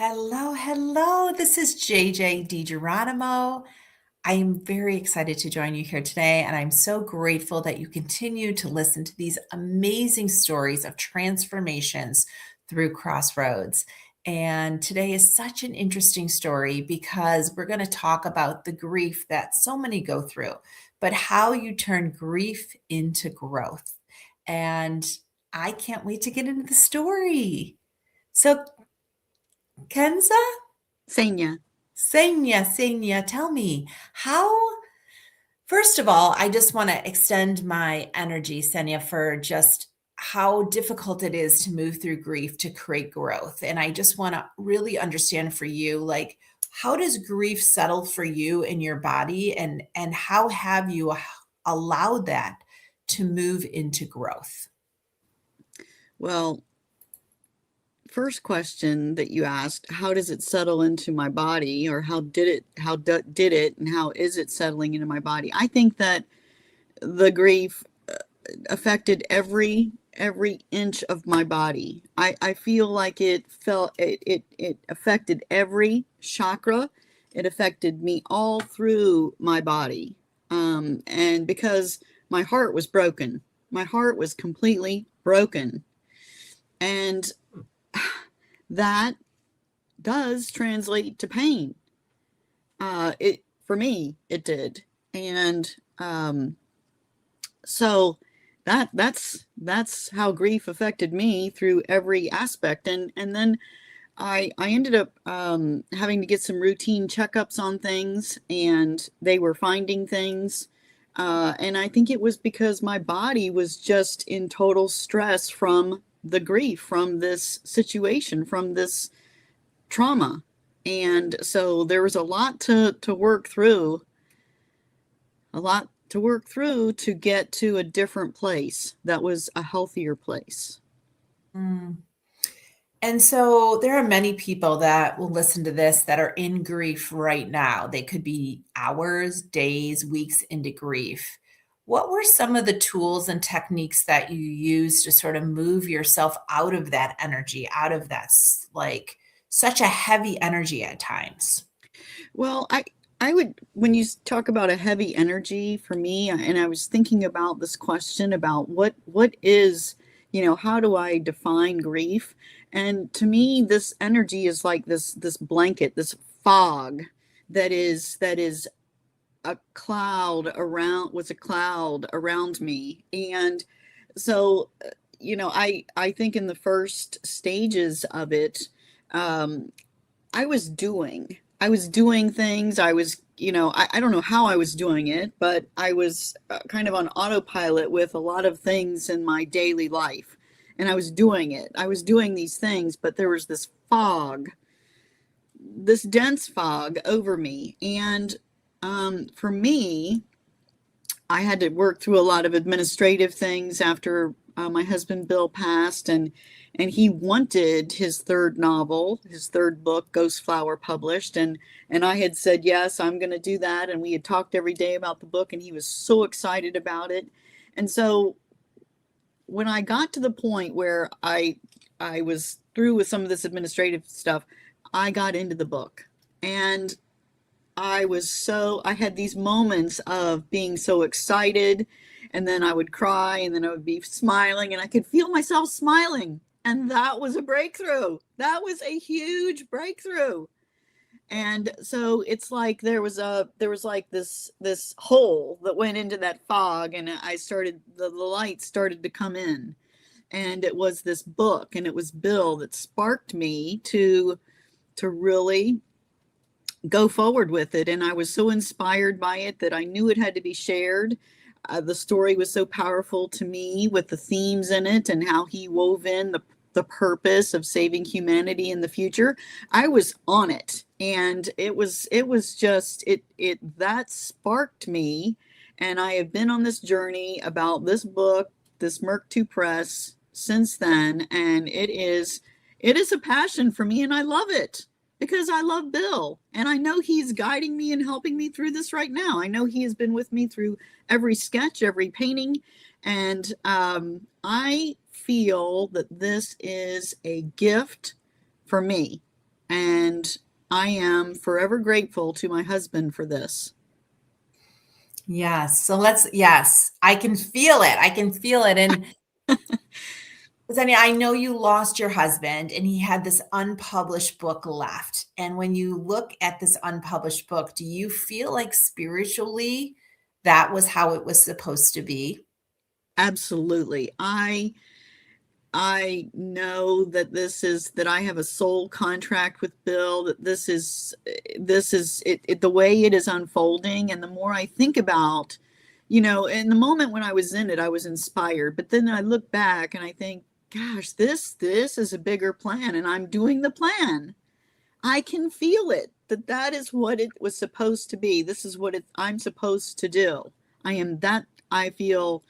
Hello, hello. This is JJ DiGeronimo. I am very excited to join you here today, and I'm so grateful that you continue to listen to these amazing stories of transformations through Crossroads. And today is such an interesting story because we're going to talk about the grief that so many go through, but how you turn grief into growth. And I can't wait to get into the story. So, Kenza? Ksenia. Ksenia, tell me how, first of all, I just want to extend my energy, Ksenia, for just how difficult it is to move through grief to create growth. And I just want to really understand for you, like, how does grief settle for you in your body and how have you allowed that to move into growth? Well, first question that you asked, how does it settle into my body, or did it and how is it settling into my body? I think that the grief affected every inch of my body. I feel like it affected every chakra. It affected me all through my body. And because my heart was broken, my heart was completely broken. And that does translate to pain. It for me, it did. And so that's how grief affected me through every aspect. And then I ended up having to get some routine checkups on things, and they were finding things. And I think it was because my body was just in total stress from the grief, from this situation, from this trauma. And so there was a lot to work through, a lot to work through to get to a different place that was a healthier place. Mm. And so there are many people that will listen to this that are in grief right now. They could be hours, days, weeks into grief. What were some of the tools and techniques that you used to sort of move yourself out of that energy, out of that like such a heavy energy at times? Well, I would, when you talk about a heavy energy for me, and I was thinking about this question about what is, how do I define grief? And to me, this energy is like this blanket, this fog that is a cloud around me. And so, I think in the first stages of it, um, I was doing things. I don't know how I was doing it, but I was kind of on autopilot with a lot of things in my daily life. And I was doing it. I was doing these things, but there was this fog, this dense fog over me. And for me, I had to work through a lot of administrative things after my husband Bill passed, and he wanted his third novel, his third book, Ghost Flower, published, and I had said yes, I'm going to do that, and we had talked every day about the book, and he was so excited about it, and so when I got to the point where I was through with some of this administrative stuff, I got into the book, and I had these moments of being so excited, and then I would cry, and then I would be smiling, and I could feel myself smiling. And that was a breakthrough. That was a huge breakthrough. And so it's like there was like this hole that went into that fog, and the light started to come in. And it was this book, and it was Bill that sparked me to really go forward with it. And I was so inspired by it that I knew it had to be shared. The story was so powerful to me with the themes in it and how he wove in the purpose of saving humanity in the future. I was on it, and it was just it that sparked me. And I have been on this journey about this book, this Merck 2 press, since then, and it is a passion for me, and I love it because I love Bill, and I know he's guiding me and helping me through this right now. I know he has been with me through every sketch, every painting, and I feel that this is a gift for me, And I am forever grateful to my husband for this. Yes. So yes, I can feel it. I can feel it. And Ksenia, I know you lost your husband and he had this unpublished book left. And when you look at this unpublished book, do you feel like spiritually that was how it was supposed to be? Absolutely. I know that that I have a soul contract with Bill, that this is the way it is unfolding. And the more I think about, in the moment when I was in it, I was inspired. But then I look back and I think, gosh, this is a bigger plan, and I'm doing the plan. I can feel it, that is what it was supposed to be. This is what I'm supposed to do. I feel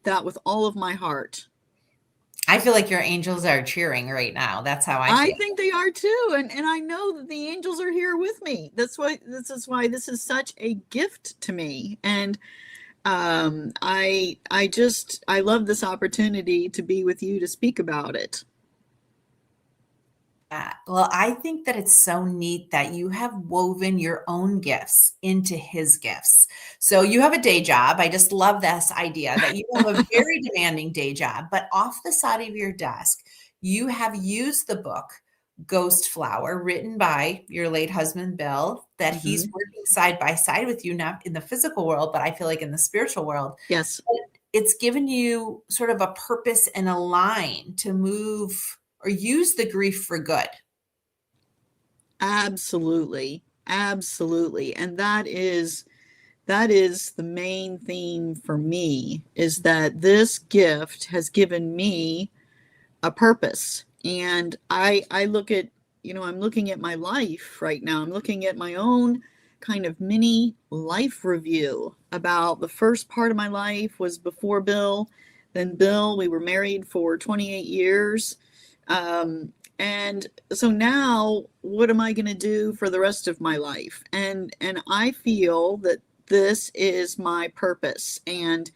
that with all of my heart. I feel like your angels are cheering right now. That's how I I feel. think they are too, and I know that the angels are here with me. This is why this is such a gift to me, and I love this opportunity to be with you to speak about it. Well, I think that it's so neat that you have woven your own gifts into his gifts. So you have a day job. I just love this idea that you have a very demanding day job, but off the side of your desk, you have used the book Ghost Flower, written by your late husband, Bill, that he's Hmm. working side by side with you, not in the physical world, but I feel like in the spiritual world. Yes, It's given you sort of a purpose and a line to move or use the grief for good. absolutely, absolutely, and that is the main theme for me, is that this gift has given me a purpose. And I look at, I'm looking at my life right now. I'm looking at my own kind of mini life review. About the first part of my life was before Bill. Then Bill, we were married for 28 years. And so now what am I going to do for the rest of my life? And I feel that this is my purpose, and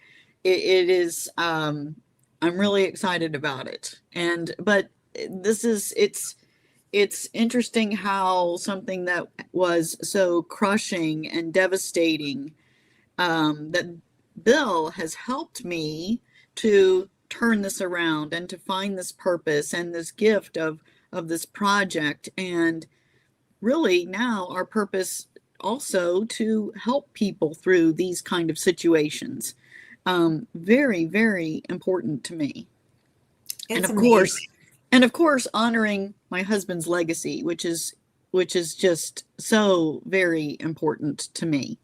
it is, I'm really excited about it. And but this is it's interesting how something that was so crushing and devastating, that Bill has helped me to turn this around and to find this purpose and this gift of this project. And really now our purpose also to help people through these kind of situations. Very, very important to me. And It's of course, amazing. honoring my husband's legacy, which is just so very important to me.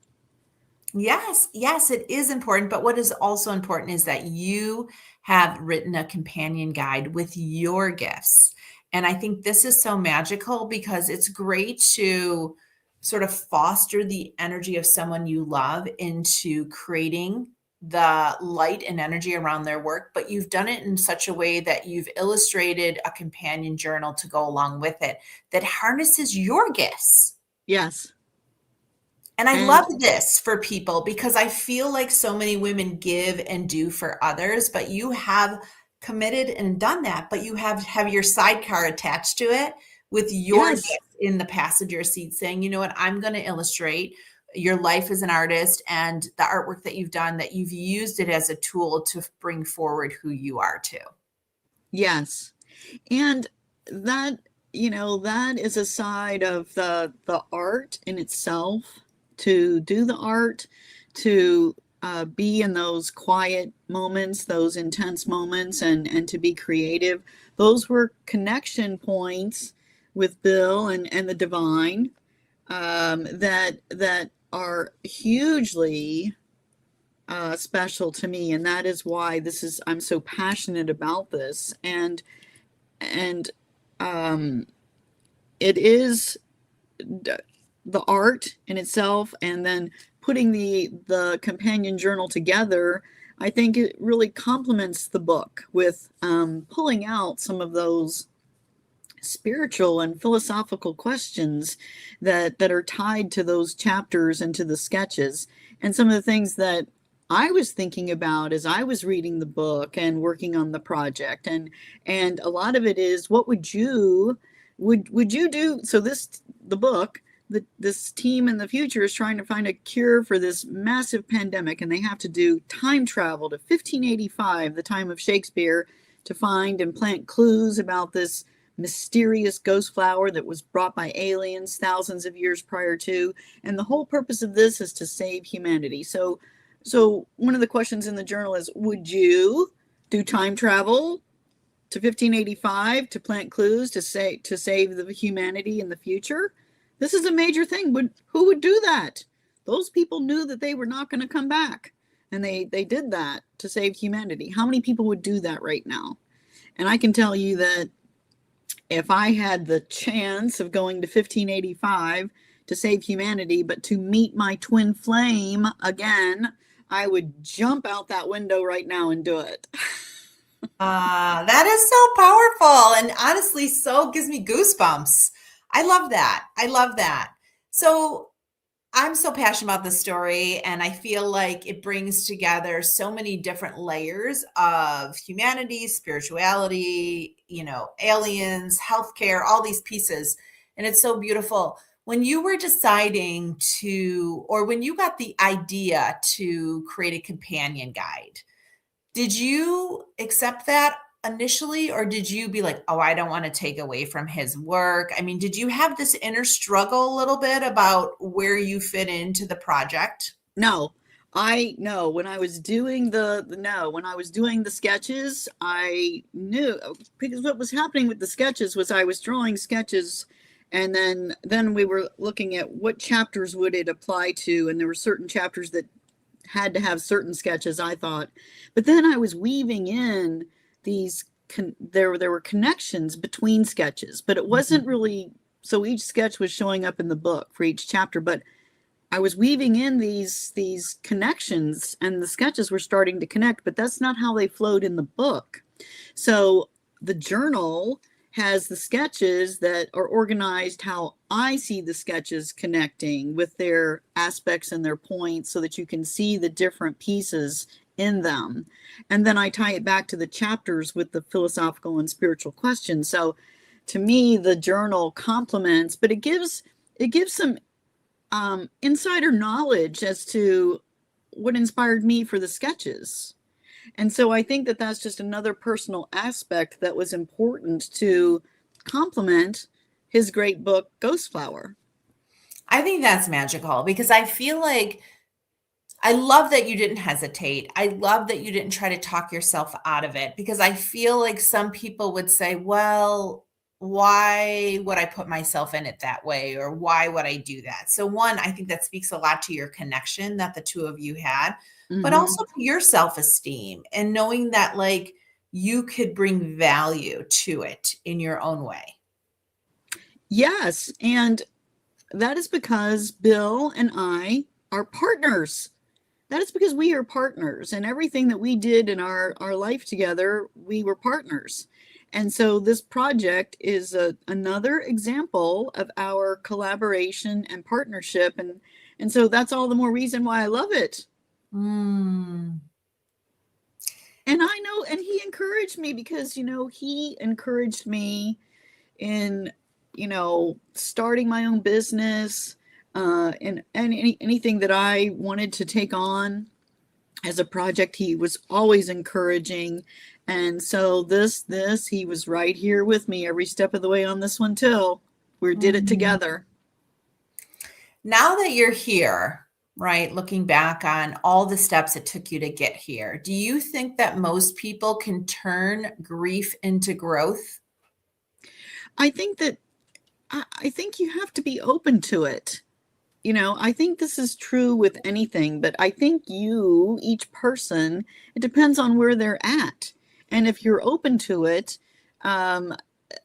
Yes, yes, it is important. But what is also important is that you have written a companion guide with your gifts. And I think this is so magical because it's great to sort of foster the energy of someone you love into creating the light and energy around their work. But you've done it in such a way that you've illustrated a companion journal to go along with it that harnesses your gifts. Yes. And I And love this for people because I feel like so many women give and do for others, but you have committed and done that, but you have your sidecar attached to it with your yes, gift in the passenger seat saying, you know what, I'm going to illustrate your life as an artist and the artwork that you've done, that you've used it as a tool to bring forward who you are too. yes. And that, that is a side of the art in itself. To do the art, to be in those quiet moments, those intense moments, and to be creative. Those were connection points with Bill and the divine, that are hugely special to me, and that is why I'm so passionate about this. And um, it is the art in itself, and then putting the companion journal together. I think it really complements the book with, pulling out some of those spiritual and philosophical questions that are tied to those chapters and to the sketches, and some of the things that I was thinking about as I was reading the book and working on the project. And a lot of it is, what would you would you do so? The book, this team in the future is trying to find a cure for this massive pandemic, and they have to do time travel to 1585, the time of Shakespeare, to find and plant clues about this mysterious ghost flower that was brought by aliens thousands of years prior to. And the whole purpose of this is to save humanity. So one of the questions in the journal is, would you do time travel to 1585 to plant clues to save the humanity in the future? This is a major thing. Who would do that? Those people knew that they were not going to come back, and they did that to save humanity. How many people would do that right now? And I can tell you that if I had the chance of going to 1585 to save humanity, but to meet my twin flame again, I would jump out that window right now and do it. That is so powerful, and honestly, so gives me goosebumps. I love that. I love that. So I'm so passionate about this story, and I feel like it brings together so many different layers of humanity, spirituality, aliens, healthcare, all these pieces. And it's so beautiful. When you were deciding or when you got the idea to create a companion guide, did you accept that initially, or did you be like, "Oh, I don't want to take away from his work"? I mean, did you have this inner struggle a little bit about where you fit into the project? No, I know when I was doing when I was doing the sketches, I knew, because what was happening with the sketches was I was drawing sketches, and then we were looking at what chapters would it apply to, and there were certain chapters that had to have certain sketches, I thought. But then I was weaving in these there were connections between sketches, but it wasn't really so each sketch was showing up in the book for each chapter, but I was weaving in these connections, and the sketches were starting to connect, but that's not how they flowed in the book. So the journal has the sketches that are organized how I see the sketches connecting with their aspects and their points, so that you can see the different pieces in them. And then I tie it back to the chapters with the philosophical and spiritual questions. So to me, the journal complements, but it gives some insider knowledge as to what inspired me for the sketches. And so I think that that's just another personal aspect that was important to complement his great book, Ghost Flower. I think that's magical because I feel like I love that you didn't hesitate. I love that you didn't try to talk yourself out of it, because I feel like some people would say, well, why would I put myself in it that way? Or why would I do that? So, one, I think that speaks a lot to your connection that the two of you had, but Mm-hmm. also to your self esteem and knowing that, like, you could bring value to it in your own way. Yes. And that is because Bill and I are partners. That is because we are partners, and everything that we did in our life together, we were partners. And so this project is another example of our collaboration and partnership. And so that's all the more reason why I love it. Mm. And I know, and he encouraged me because, he encouraged me in, starting my own business, and anything that I wanted to take on as a project, he was always encouraging. And so he was right here with me every step of the way on this one too. We did it Mm. together. Now that you're here, right, looking back on all the steps it took you to get here, do you think that most people can turn grief into growth? I think that I think you have to be open to it. I think this is true with anything, but I think each person, it depends on where they're at. And if you're open to it, um,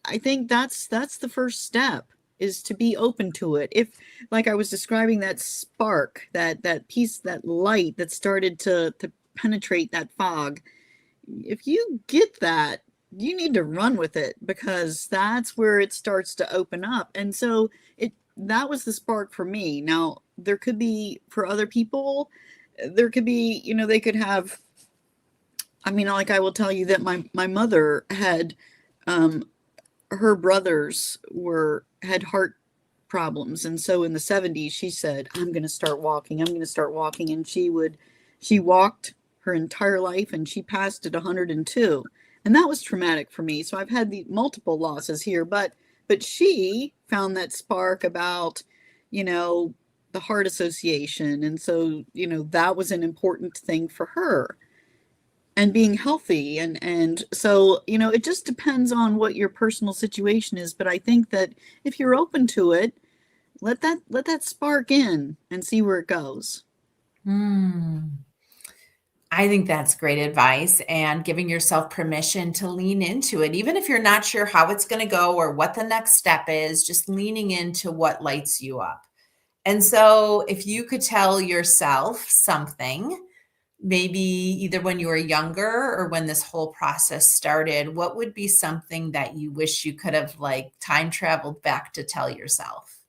I think that's the first step, is to be open to it. If, like I was describing, that spark, that piece, that light that started to penetrate that fog, if you get that, you need to run with it, because that's where it starts to open up. And so that was the spark for me. Now, there could be for other people, there could be, they could have, like I will tell you that my mother had her brothers had heart problems, and so in the 70s she said, I'm going to start walking, I'm going to start walking, and she walked her entire life, and she passed at 102. And that was traumatic for me. So I've had the multiple losses here, but she found that spark about, you know, the heart association, and so, you know, that was an important thing for her, and being healthy. And so, you know, it just depends on what your personal situation is, but I think that if you're open to it, let that spark in and see where it goes. Hmm. I think that's great advice, and giving yourself permission to lean into it. Even if you're not sure how it's going to go or what the next step is, just leaning into what lights you up. And so, if you could tell yourself something, maybe either when you were younger or when this whole process started, what would be something that you wish you could have like time traveled back to tell yourself?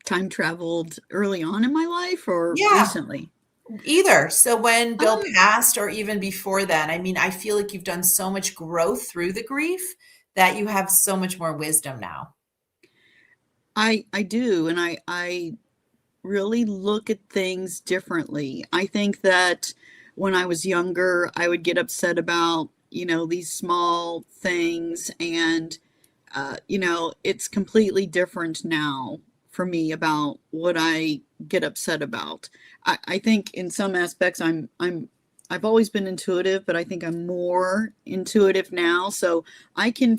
Time traveled early on in my life or Yeah, recently? either. So when Bill Um, passed or even before then, I mean, I feel like you've done so much growth through the grief that you have so much more wisdom now. I do, and I really look at things differently. I think that when I was younger, I would get upset about, you know, these small things, and you know, it's completely different now for me about what I get upset about. I think in some aspects I've always been intuitive, but I think I'm more intuitive now. So I can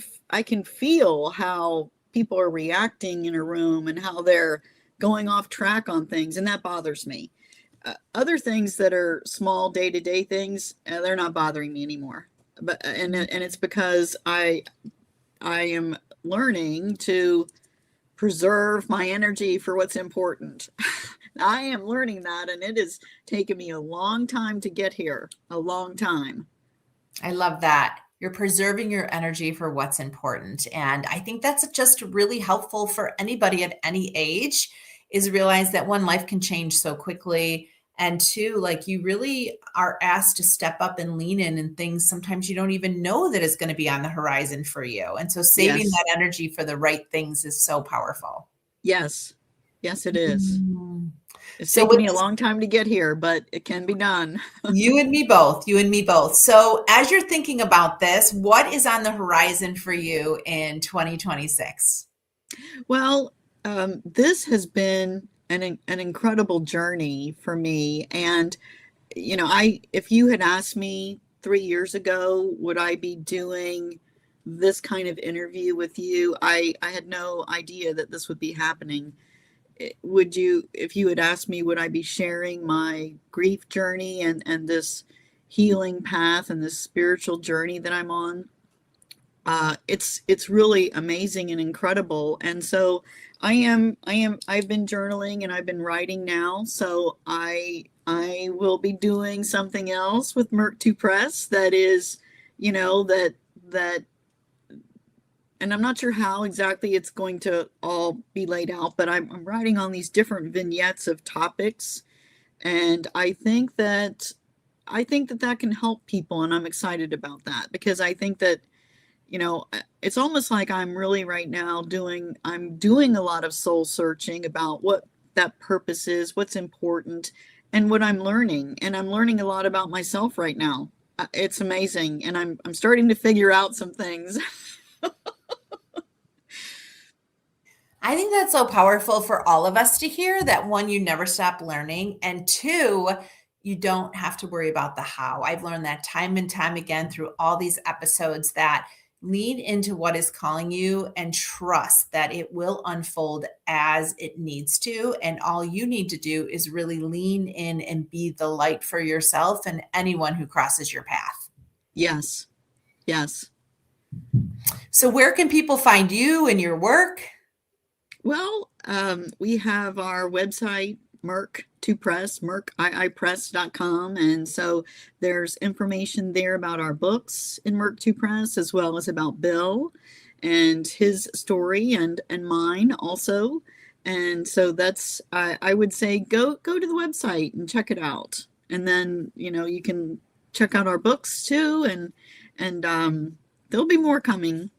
feel how people are reacting in a room and how they're going off track on things, and that bothers me. Other things that are small day to day things, they're not bothering me anymore. But and it's because I am learning to preserve my energy for what's important. I am learning that, and it has taken me a long time to get here, a long time. I love that. You're preserving your energy for what's important. And I think that's just really helpful for anybody at any age is realize that one, life can change so quickly. And two, like you really are asked to step up and lean in things sometimes you don't even know that is going to be on the horizon for you. And so saving Yes, that energy for the right things is so powerful. yes, yes, it is. Mm. It's So taken with me a this long time to get here, but it can be done. You and me both. You and me both. So, as you're thinking about this, what is on the horizon for you in 2026? Well, this has been an incredible journey for me, and you know, I if you had asked me 3 years ago, would I be doing this kind of interview with you? I had no idea that this would be happening. Would you, if you had asked me, would I be sharing my grief journey and this healing path and this spiritual journey that I'm on? It's really amazing and incredible. And so I've been journaling and I've been writing now. So I will be doing something else with Merck 2 Press that is, you know, that and I'm not sure how exactly it's going to all be laid out, but I'm writing on these different vignettes of topics, and I think that that can help people, and I'm excited about that because I think that, you know, it's almost like I'm really right now I'm doing a lot of soul searching about what that purpose is, what's important, and what I'm learning. And I'm learning a lot about myself right now. It's amazing, and I'm starting to figure out some things. I think that's so powerful for all of us to hear that one, you never stop learning, and two, you don't have to worry about the how. I've learned that time and time again through all these episodes that lean into what is calling you and trust that it will unfold as it needs to. And all you need to do is really lean in and be the light for yourself and anyone who crosses your path. Yes, yes. So, where can people find you and your work? Well, we have our website, Merck to Press, merciipress.com. And so there's information there about our books in Merck to Press, as well as about Bill and his story and mine also. And so that's, I would say, go to the website and check it out. And then, you know, you can check out our books too. And There'll be more coming.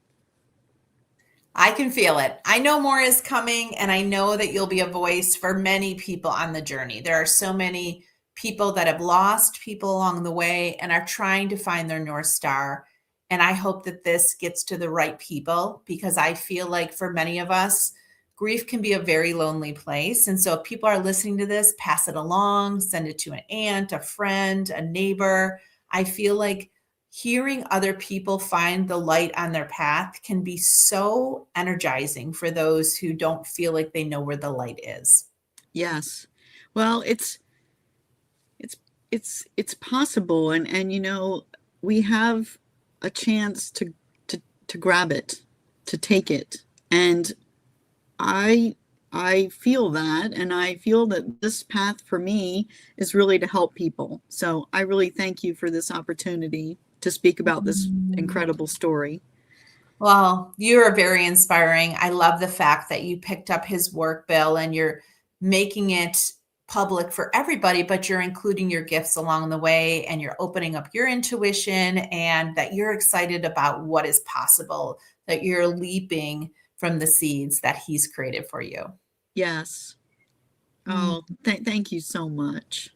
I can feel it. I know more is coming, and I know that you'll be a voice for many people on the journey. There are so many people that have lost people along the way and are trying to find their North Star. And I hope that this gets to the right people because I feel like for many of us, grief can be a very lonely place. And so if people are listening to this, pass it along, send it to an aunt, a friend, a neighbor. I feel like hearing other people find the light on their path can be so energizing for those who don't feel like they know where the light is. Yes. Well, it's it's possible, and we have a chance to grab it, to take it. And I I feel that, and I feel that this path for me is really to help people. So I really thank you for this opportunity to speak about this Mm. incredible story. Well, you're very inspiring. I love the fact that you picked up his work, Bill, and you're making it public for everybody, but you're including your gifts along the way and you're opening up your intuition and that you're excited about what is possible, that you're leaping from the seeds that he's created for you. Yes. Mm. Oh, thank you so much.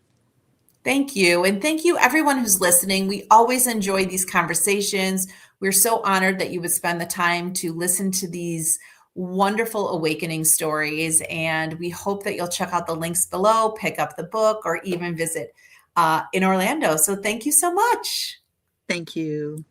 Thank you. And thank you, everyone who's listening. We always enjoy these conversations. We're so honored that you would spend the time to listen to these wonderful awakening stories. And we hope that you'll check out the links below, pick up the book, or even visit in Orlando. So thank you so much. Thank you.